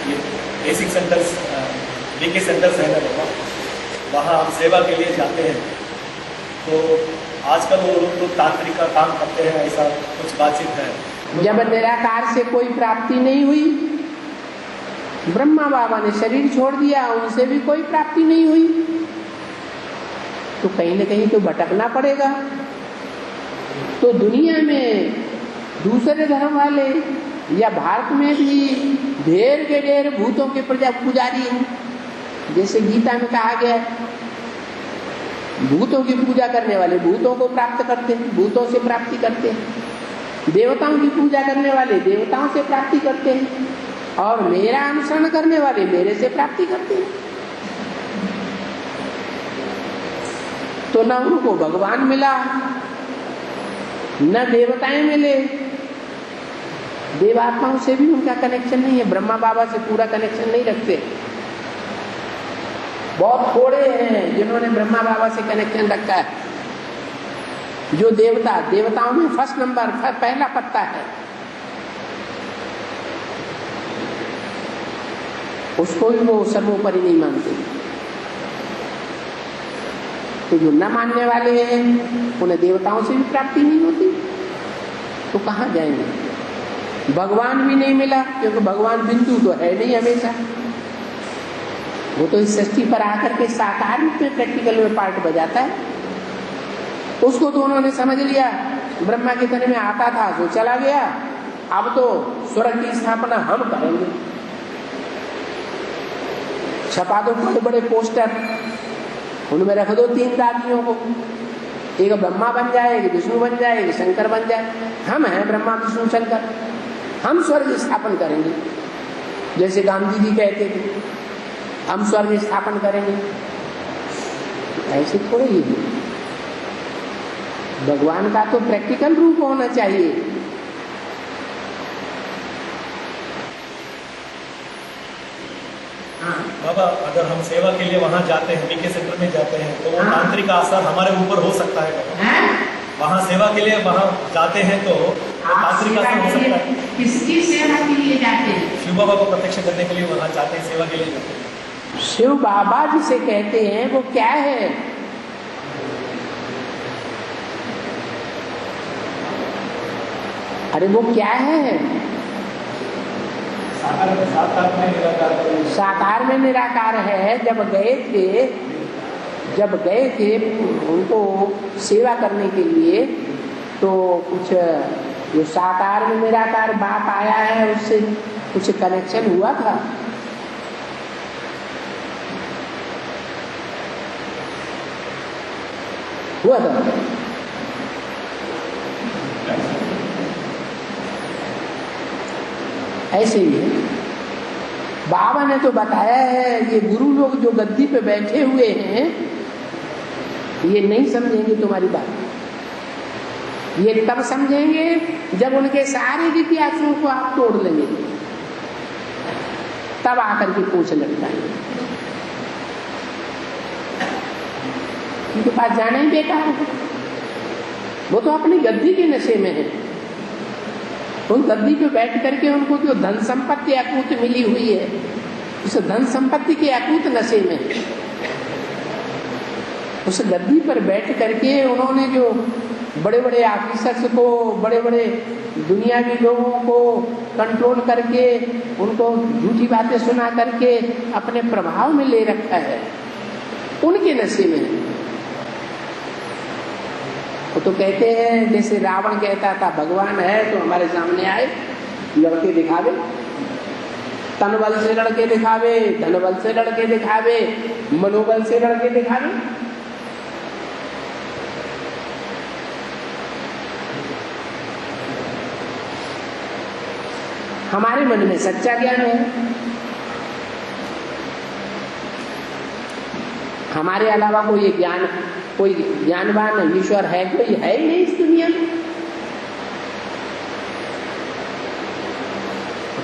ये बेसिक सेंटर्स, बीके सेंटर्स है ना बाबा, वहाँ हम सेवा के लिए जाते हैं। तो आजकल वो लोग तांत्रिक का काम करते हैं, ऐसा कुछ बातचीत है। जब निराकार से कोई प्राप्ति नहीं हुई, ब्रह्मा बाबा ने शरीर छोड़ दिया, उनसे भी कोई प्राप्ति नहीं हुई, तो कहीं न कहीं तो भटकना पड़ेगा। तो दुनिया में दूसरे धर्म वाले या भारत में भी ढेर के ढेर भूतों के प्रजा पुजारी हैं। जैसे गीता में कहा गया भूतों की पूजा करने वाले भूतों को प्राप्त करते हैं, भूतों से प्राप्ति करते हैं। देवताओं की पूजा करने वाले देवताओं से प्राप्ति करते हैं, और मेरा अनुसरण करने वाले मेरे से प्राप्ति करते हैं। तो न उनको भगवान मिला, न देवताएं मिले, देवात्माओं से भी उनका कनेक्शन नहीं है। ब्रह्मा बाबा से पूरा कनेक्शन नहीं रखते। बहुत थोड़े हैं जिन्होंने ब्रह्मा बाबा से कनेक्शन रखा है। जो देवताओं में फर्स्ट नंबर, पहला पत्ता है, उसको भी वो सर्वोपरि नहीं मानते। तो जो न मानने वाले हैं उन्हें देवताओं से भी प्राप्ति नहीं होती, तो कहाँ जाएंगे? भगवान भी नहीं मिला, क्योंकि भगवान बिंदु तो है नहीं हमेशा, वो तो इस सृष्टि पर आकर के साकार रूप में प्रैक्टिकल में पार्ट बजाता है। उसको तो उन्होंने समझ लिया, ब्रह्मा के तन में आता था जो चला गया, अब तो स्वर्ग की स्थापना हम करेंगे। छपा दो बड़े बड़े पोस्टर, उनमें रख दो 3 दादियों को, एक ब्रह्मा बन जाए, एक विष्णु बन जाए, एक शंकर बन जाए। हम हैं ब्रह्मा विष्णु शंकर, हम स्वर्ग स्थापन करेंगे। जैसे गांधी जी कहते थे हम स्वर्ग स्थापन करेंगे, ऐसे थोड़े ही है। भगवान का तो प्रैक्टिकल रूप होना चाहिए। बाबा, अगर हम सेवा के लिए वहाँ जाते हैं, बीके सेंटर में जाते हैं, तो वो तांत्रिक असर हमारे ऊपर हो सकता है बाबा? वहाँ सेवा के लिए वहाँ जाते हैं तो तांत्रिक असर हो सकता है। किसकी सेवा के लिए जाते हैं? शिव बाबा को प्रत्यक्ष करने के लिए वहाँ जाते हैं, सेवा के लिए जाते हैं। शिव बाबा जिसे कहते हैं वो क्या है? अरे वो क्या है? साकार में निराकार है। जब गए थे उनको सेवा करने के लिए, तो कुछ जो साकार में निराकार बाप आया है उससे कुछ कनेक्शन हुआ था। हुआ था। ऐसे ही है। बाबा ने तो बताया है, ये गुरु लोग जो गद्दी पे बैठे हुए हैं ये नहीं समझेंगे तुम्हारी बात। ये तब समझेंगे जब उनके सारे जिज्ञासुओं को आप तोड़ लेंगे, तब आकर के पूछ लटकाएंगे। उनके पास जाना ही बेकार है। वो तो अपनी गद्दी के नशे में है। उन गद्दी पे बैठ करके उनको जो धन संपत्ति अकूत मिली हुई है, उस धन संपत्ति के अकूत नशे में, उस गद्दी पर बैठ करके उन्होंने जो बड़े बड़े ऑफिसर्स को, बड़े बड़े दुनियावी लोगों को कंट्रोल करके उनको झूठी बातें सुना करके अपने प्रभाव में ले रखा है, उनके नशे में। वो तो कहते हैं, जैसे रावण कहता था भगवान है तो हमारे सामने आए, लड़के दिखावे, तनबल से लड़के दिखावे, धनबल से लड़के दिखावे, मनोबल से लड़के दिखावे। हमारे मन में सच्चा ज्ञान है। हमारे अलावा कोई ज्ञानवान ईश्वर है, कोई है ही नहीं इस दुनिया में।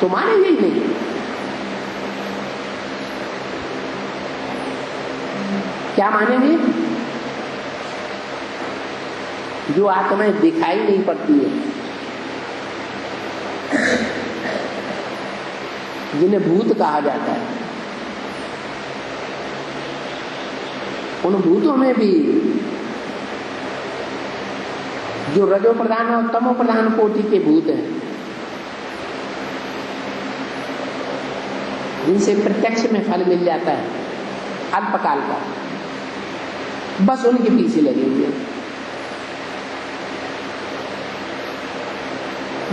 तो मानेंगे ही नहीं। क्या मानेंगे? जो आत्माएं दिखाई नहीं पड़ती है, जिन्हें भूत कहा जाता है, उन भूतों में भी जो रजो प्रधान और तमो प्रधान कोटि के भूत हैं, जिनसे प्रत्यक्ष में फल मिल जाता है अल्पकाल का, बस उनके पीछे लगे हुए।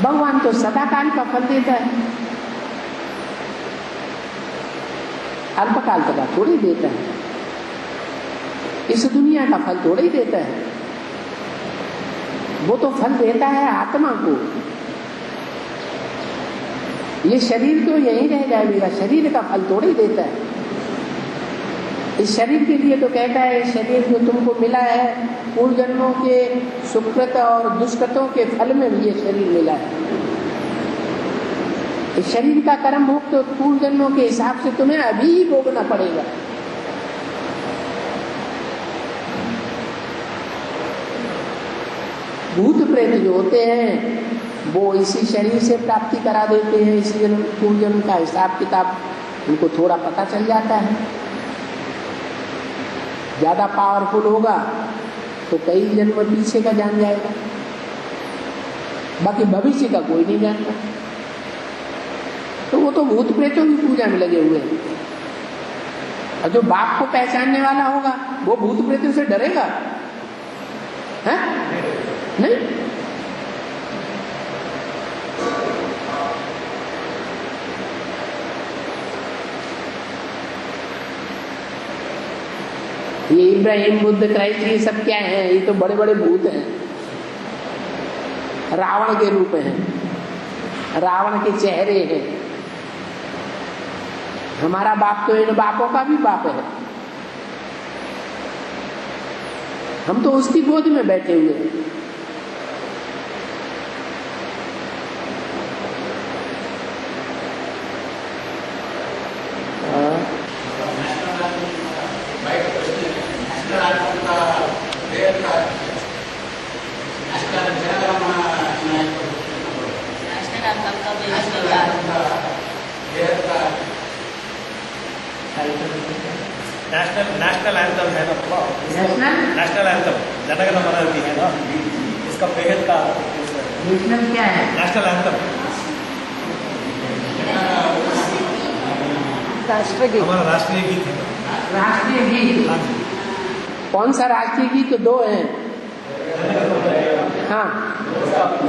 भगवान तो सदा काल का फल देता है, अल्पकाल का थोड़ी देता है। इस दुनिया का फल थोड़ा ही देता है, वो तो फल देता है आत्मा को। ये शरीर तो यहीं रह जाएगा, शरीर का फल थोड़ा ही देता है। इस शरीर के लिए तो कहता है इस शरीर जो तुमको मिला है पूर्व जन्मों के सुकृत और दुष्कृतों के फल में भी ये शरीर मिला है। इस शरीर का कर्म भोग तो पूर्व जन्मों के हिसाब से तुम्हें अभी ही भोगना पड़ेगा। भूत प्रेत जो होते हैं वो इसी शरीर से प्राप्ति करा देते हैं, इसी जन्म पूर्व जन्म का हिसाब किताब उनको थोड़ा पता चल जाता है। ज्यादा पावरफुल होगा तो कई जन्म पीछे का जान जाएगा, बाकी भविष्य का कोई नहीं जानता। तो वो तो भूत प्रेतों की पूजा में लगे हुए हैं। और जो बाप को पहचानने वाला होगा वो भूत प्रेतों से डरेगा? है? नहीं। ये इब्राहिम, बुद्ध, क्राइस्ट, ये सब क्या है? ये तो बड़े बड़े भूत हैं, रावण के रूप हैं, रावण के चेहरे हैं। हमारा बाप तो इन बापों का भी बाप है, हम तो उसकी गोद में बैठे हुए हैं। नेशनल एंथम है ना, नेशनल एंथम जनगण मन है ना, इसका बेहद का नेशनल क्या है? नेशनल एंथम राष्ट्रगीत, हमारा राष्ट्रीय गीत है। राष्ट्रीय गीत? हाँ। कौन सा राष्ट्रीय गीत? तो 2 हैं। हाँ,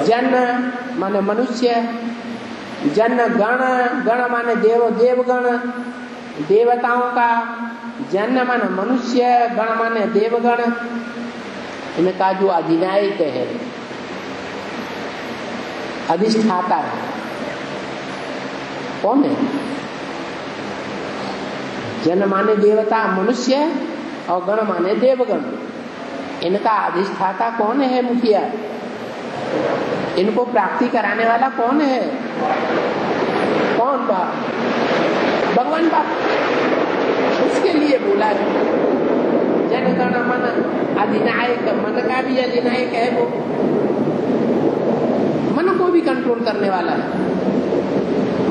जन माने मनुष्य, जन गण, गण माने देव, देवगण देवताओं का, जन माने मनुष्य, गण माने देवगण। इनका जो अधिनायक है, अधिष्ठाता है, कौन है? जन माने देवता मनुष्य और गण माने देवगण। इनका अधिष्ठाता कौन है? मुखिया। इनको प्राप्ति कराने वाला कौन है? कौन? बाप, भगवान बाप। उसके लिए बोला है जन गण मन अधिनायक। मन का भी अधिनायक है वो, मन को भी कंट्रोल करने वाला है।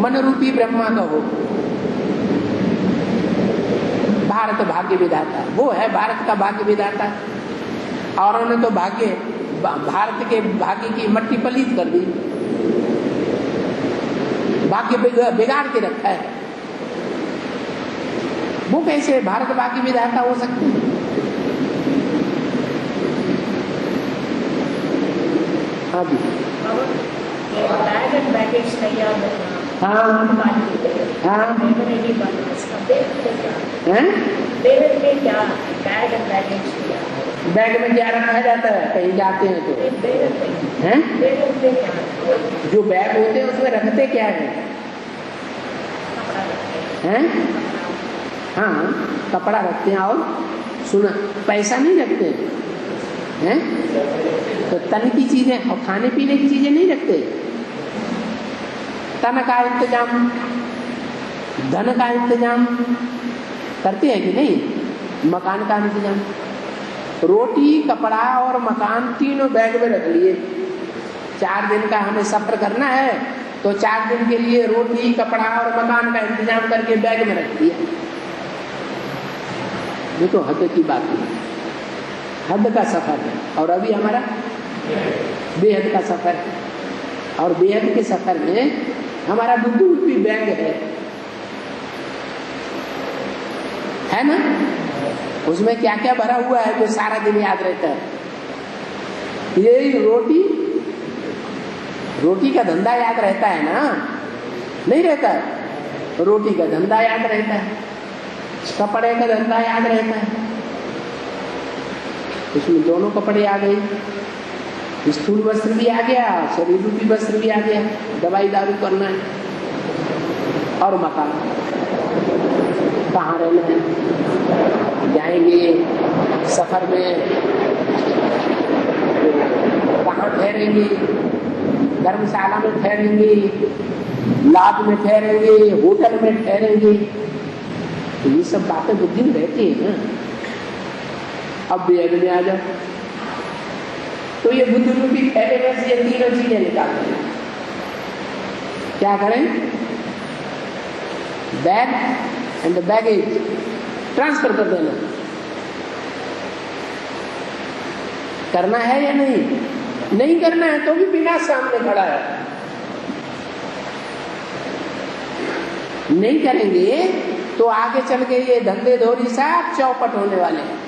मन रूपी ब्रह्मा का वो भारत भाग्य विधाता, वो है भारत का भाग्य विधाता। और उन्होंने तो भारत के भाग्य की मट्टी पलीत कर दी, भाग्य बिगाड़ के रखा है। वो कैसे भारत भाग्य विधाता हो सकते हैं? हाँ जी, हाँ हाँ, बैग में क्या रखा जाता है कहीं जाते हैं तो? हैं? जो बैग होते हैं उसमें रखते क्या है? हैं? हाँ, कपड़ा रखते हैं। और सुना, पैसा नहीं रखते हैं? तो तन की चीजें और खाने पीने की चीजें नहीं रखते। तन का इंतजाम, धन का इंतजाम करते हैं कि नहीं? मकान का इंतजाम, रोटी, कपड़ा और मकान तीनों बैग में रख लिए। 4 दिन का हमें सफर करना है तो 4 दिन के लिए रोटी, कपड़ा और मकान का इंतजाम करके बैग में रख दिया। ये तो हद की बात है, हद का सफर है। और अभी हमारा बेहद का सफर है, और बेहद के सफर में हमारा बुद्धू रूपी बैग है ना? उसमें क्या क्या भरा हुआ है जो सारा दिन याद रहता है? यही रोटी का धंधा याद रहता है ना? नहीं रहता है? रोटी का धंधा याद रहता है, कपड़े का धंधा याद रहता है, उसमें दोनों कपड़े आ गए, स्थूल वस्त्र भी आ गया, शरीर रूपी वस्त्र भी आ गया, दवाई दारू करना है, और मकान कहाँ रहना है, जाएंगे सफर में कहाँ ठहरेंगे, धर्मशाला में ठहरेंगे, लॉज में ठहरेंगे, होटल में ठहरेंगे, तो ये सब बातें बुद्धि में रहती है ना। अब बेद में आ जाओ तो ये बुद्धि रूपी थैले में से ये तीनों चीजें निकाल दें। क्या करें? Bag and the baggage transfer कर देना। करना है या नहीं? नहीं करना है तो भी विनाश सामने खड़ा है। नहीं करेंगे तो आगे चल के ये धंधे धोरी सब चौपट होने वाले हैं।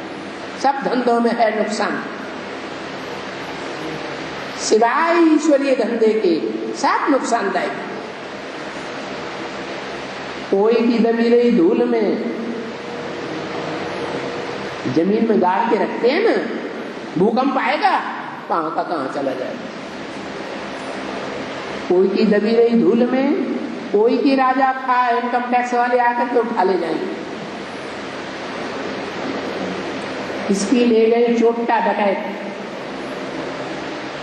सब धंधों में है नुकसान, सिवाय ईश्वरीय धंधे के सब नुकसानदायक। कोई की दबी रही धूल में जमीन में गाड़ के रखते हैं ना, भूकंप आएगा कहां का कहां चला जाएगा। कोई की दबी रही धूल में कोई की राजा खा इनकम टैक्स वाले आकर के उठा ले जाएंगे। किसकी ले गए चोटा डकैत,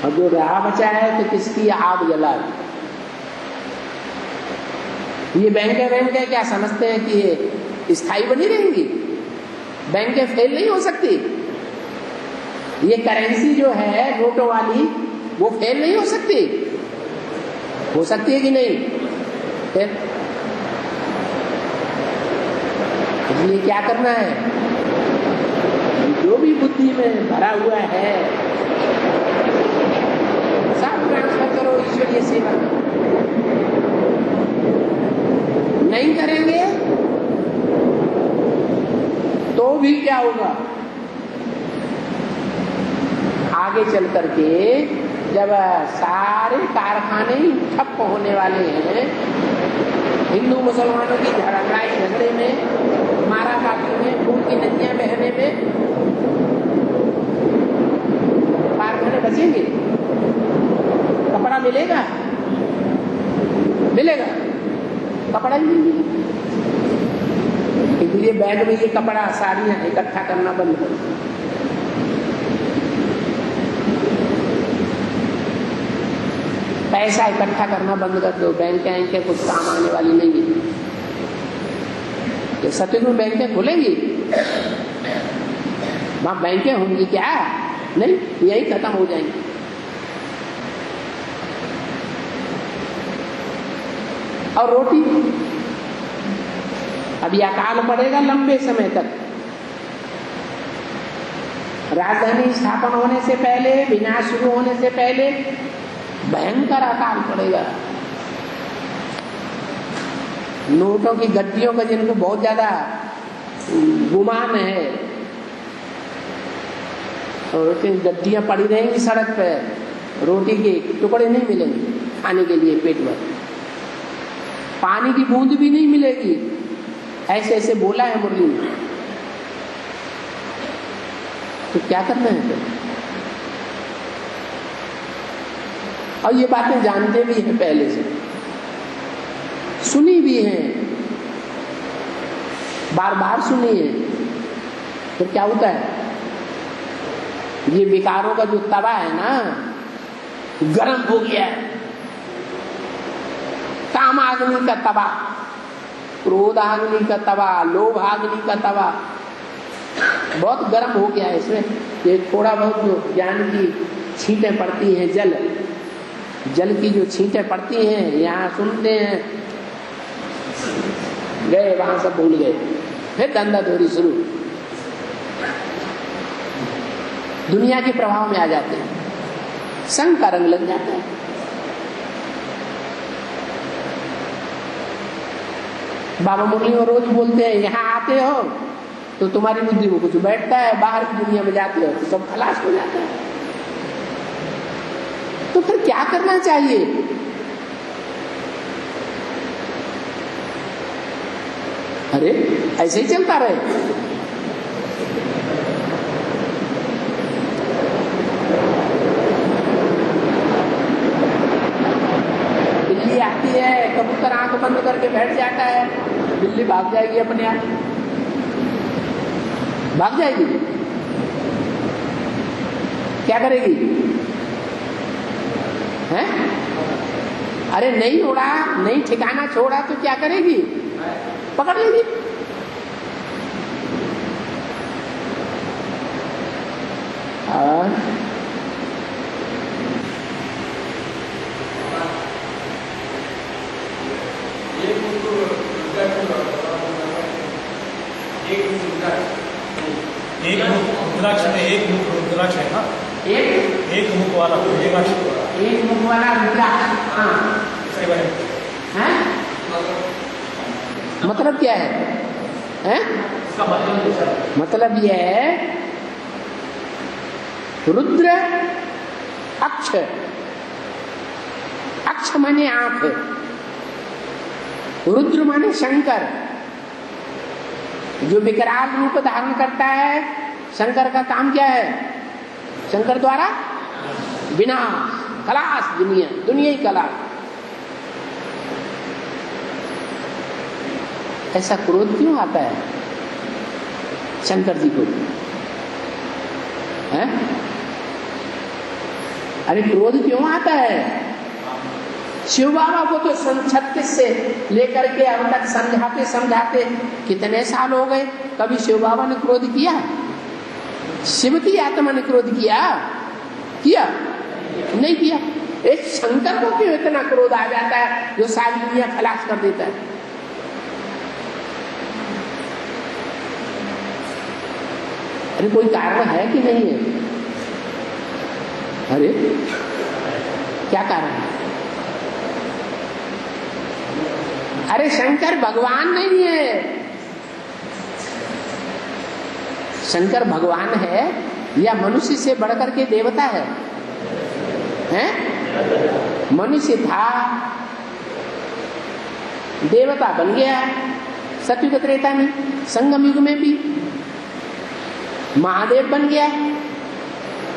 और जो रहा बचा है तो किसकी आग जला। ये बैंकें क्या समझते हैं कि ये स्थायी बनी रहेंगी? बैंकें फेल नहीं हो सकती। ये करेंसी जो है नोटों वाली वो फेल नहीं हो सकती। हो सकती है कि नहीं? फिर इसलिए क्या करना है? जो भी बुद्धि में भरा हुआ है सब ट्रांसफर करो ईश्वरीय सेवा में। नहीं करेंगे तो भी क्या होगा? आगे चल करके जब सारे कारखाने ठप होने वाले हैं, हिंदू मुसलमानों की लड़ाई झगड़े में, मारा काटी में, खून की नदियां बहने में, कारखाने बचेंगे? कपड़ा मिलेगा? मिलेगा? कपड़ा ही नहीं मिलेगा। इसलिए बैग में ये कपड़ा साड़ियां इकट्ठा करना बंद करो। पैसा इकट्ठा करना बंद कर दो। बैंकें कुछ काम आने वाली नहीं है। तो सतयुग में बैंकें खुलेंगी? वहां बैंकें होंगी क्या? नहीं, यही खत्म हो जाएंगी। और रोटी अभी अकाल पड़ेगा लंबे समय तक। राजधानी स्थापन होने से पहले, विनाश शुरू होने से पहले भयंकर अकाल पड़ेगा। नोटों की गड्डियों का जिनको बहुत ज्यादा गुमान है, और गड्डियां पड़ी रहेंगी सड़क पे, रोटी के टुकड़े नहीं मिलेंगे खाने के लिए पेट भर, पानी की बूंद भी नहीं मिलेगी। ऐसे ऐसे बोला है मुरली में। तो क्या करना है फिर? और ये बातें जानते भी हैं, पहले से सुनी भी हैं, बार बार सुनी है। फिर क्या होता है? ये विकारों का जो तवा है ना, गर्म हो गया है। कामाग्नि का तवा, क्रोधाग्नि का तवा, लोभाग्नि का तवा बहुत गर्म हो गया है। इसमें ये थोड़ा बहुत जो ज्ञान की छींटें पड़ती हैं, जल की जो छींटें पड़ती हैं, यहाँ सुनते हैं, गए वहां सब भूल गए, फिर धंधा धोरी शुरू, दुनिया के प्रभाव में आ जाते हैं, संग का रंग लग जाता है। बाबा मुरली और रोज बोलते हैं, यहाँ आते हो तो तुम्हारी बुद्धि में कुछ बैठता है, बाहर की दुनिया में जाते हो तो सब खलास हो जाता है। तो फिर क्या करना चाहिए? अरे ऐसे ही चलता रहे? आंख बंद करके बैठ जाता है, बिल्ली भाग जाएगी अपने आप, भाग जाएगी। क्या करेगी? हैं? अरे नहीं उड़ा, नहीं ठिकाना छोड़ा तो क्या करेगी? पकड़ लेगी। और एक रुद्राक्ष में एक मुख रुद्राक्ष है ना, एक मुख वाला रुद्राक्ष, एक मुख वाला रुद्राक्ष। हाँ, इसके बारे में हैं? मतलब क्या है? हैं? इसका मतलब यह है रुद्र अक्ष, अक्ष माने आंख, रुद्र माने शंकर, जो विकराल रूप धारण करता है। शंकर का काम क्या है? शंकर द्वारा विनाश, खलास, दुनिया, दुनिया ही खलास। ऐसा क्रोध क्यों आता है शंकर जी को? हैं? अरे क्रोध क्यों आता है? शिव बाबा को तो 36 से लेकर के अब तक समझाते समझाते कितने साल हो गए, कभी शिव बाबा ने क्रोध किया? शिव की आत्मा ने क्रोध किया? किया? नहीं किया। एक शंकर को क्यों इतना क्रोध आ जाता है जो सारी दुनिया खलास कर देता है? अरे कोई कारण है कि नहीं है? अरे क्या कारण है? अरे शंकर भगवान नहीं है। शंकर भगवान है या मनुष्य से बढ़कर के देवता है? हैं? मनुष्य था, देवता बन गया सतयुग त्रेता में, संगम युग में भी महादेव बन गया।